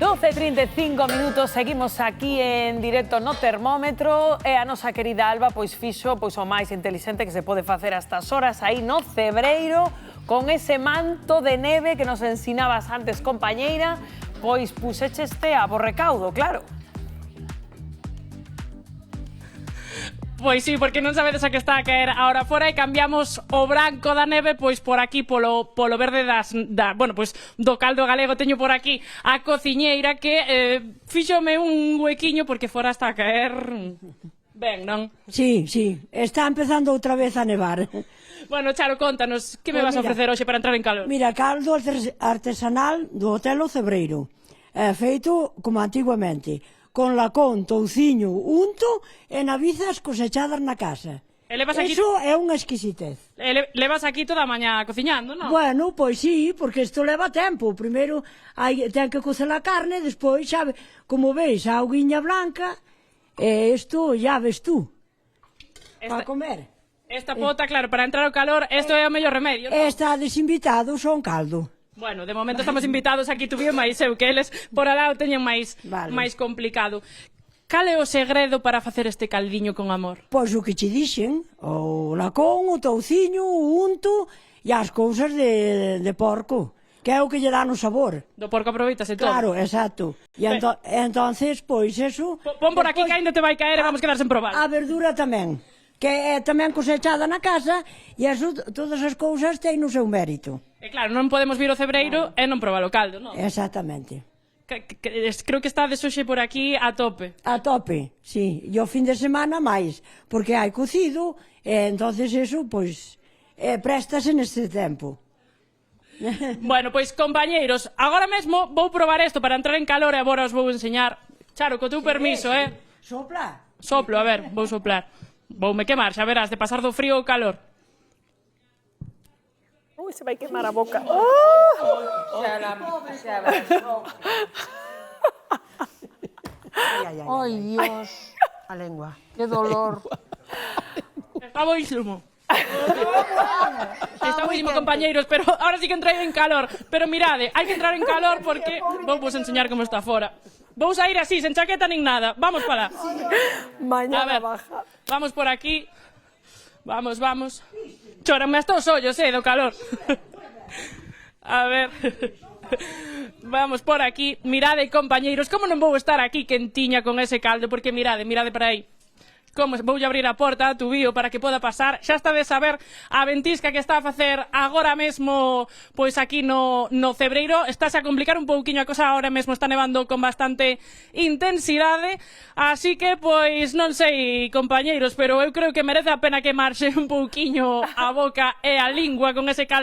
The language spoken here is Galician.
12:35 minutos, seguimos aquí en directo no termómetro e a nosa querida Alba pois fixo o máis intelixente que se pode facer a estas horas aí no Cebreiro con ese manto de neve que nos ensinabas antes, compañeira, pois puxécheste a bo recaudo, claro. Pois sí, porque non sabedes a que está a caer ahora fora e cambiamos o branco da neve pois por aquí polo verde do caldo galego. Teño por aquí a cociñeira que fíxome un huequiño porque fora está a caer ben, non? Sí, sí, está empezando outra vez a nevar. Bueno, Charo, contanos, que me vas a ofrecer hoxe para entrar en calor? Mira, caldo artesanal do Hotel O Cebreiro, feito como antiguamente, con lacón, touciño, unto e navizas cosechadas na casa. Eso é unha exquisitez. Levas aquí toda a mañá cociñando, non? Bueno, pois sí, porque isto leva tempo. Primeiro ten que cocer a carne, despois, sabe, como veis, a auguiña blanca, e isto ya ves tú, para comer. Esta pota, claro, para entrar ao calor, isto é o mellor remedio, non? Estades invitados ao caldo. Bueno, de momento estamos invitados aquí tú e máis eu, que eles por alá o teñen máis complicado. Cal é o segredo para facer este caldiño con amor? Pois o que che dixen, o lacón, o touciño, o unto e as cousas de porco, que é o que lle dá no sabor. Do porco aproveitase todo. Claro, exacto. E entonces, pois eso... Pon por aquí que ainda te vai caer e vamos quedar sen probar. A verdura tamén, que é tamén cosechada na casa, e eso, todas as cousas ten o seu mérito. E claro, non podemos vir ao Cebreiro e non probar o caldo, non? Exactamente. Creo que está de hoxe por aquí a tope. A tope, sí. E o fin de semana máis, porque hai cocido, e entonces eso, pois, préstase neste tempo. Bueno, pois, compañeiros, agora mesmo vou probar isto para entrar en calor e agora os vou enseñar. Charo, co teu permiso, Sopla. Soplo, a ver, vou soplar. Voume quemar, xa verás, de pasar do frío ao calor. Ui, se vai quemar a boca. Ai, Dios, a lengua, que dolor. Está boísimo. Está boísimo, compañeiros, pero ahora sí que entrei en calor. Pero mirade, hai que entrar en calor porque vou vos enseñar como está fora. Vou sair así, sen chaqueta nin nada. Vamos para lá. Mañana baja. Vamos por aquí. Vamos. Chóranme hasta os ollos, do calor. A ver. Vamos por aquí. Mirade, compañeiros, como non vou estar aquí quentiña con ese caldo, porque mirade para aí. Como voulle abrir a porta a Tubío para que poda pasar. Xa está de saber a ventisca que está a facer agora mesmo pois aquí no Cebreiro. Estáse a complicar un pouquiño a cosa, agora mesmo está nevando con bastante intensidade. Así que, pois, non sei, compañeiros, pero eu creo que merece a pena quemarse un pouquiño a boca e a lingua con ese caldo